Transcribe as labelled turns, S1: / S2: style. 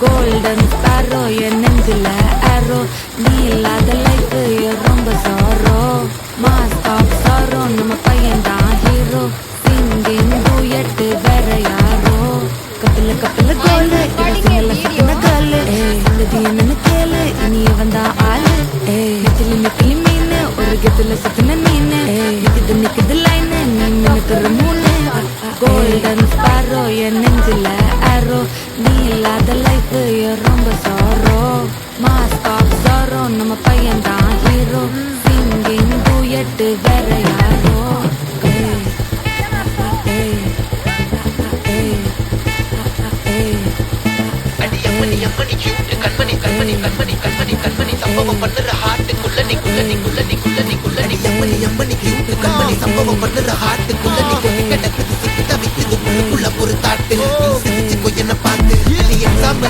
S1: golden sparrow என் நெஞ்சில ஆரோ நீ இல்லாத லைஃப் ரொம்ப சாரோ மாஸ் ஆஃப் சாரோ நம்ம பையன் தான் ஹீரோ சிங்கிங் டூயட் வேற யாரோ கப்பில கப்பில கோலு சிங்கல சிக்கின காலு சங்கதி என்னன்னு கேளு இனி வந்தா ஆளு நெத்திலி நெத்திலி மீன் ஒரு கெத்துல சுத்தின மீன் நிக்குது லைன் நீ மினுக்குற மூணு கோல்டன் ஸ்பாரோ என் நெஞ்சில ஆரோ நீ இல்லாத லைஃப் ரொம்ப சாரோ மாஸ் ஆஃப் சாரோ நம்ம பையன் தான் ஹீரோ சிங்கிங் டூயட் வேற யாரோ
S2: எம்மணி கியூட் கண்மணி கண்மணி கண்மணி கண்மணி கண்மணி சம்பவம் பண்ணுற ஹார்ட்டுக்குள்ள நீ குள்ள நீ குள்ள நீ குள்ள நீ குள்ள நீ எம்மணி கியூட் கண்மணி சம்பவம் பண்ணுற ஹார்ட்டுக்குள்ள நீ கொட்டி கிடக்குது சிக்கிட்ட விக்குது உள்ளுக்குள்ள ஒரு தாட்டு நீ சிரிச்சு என்ன பார்த்து நீ எக்ஸாம்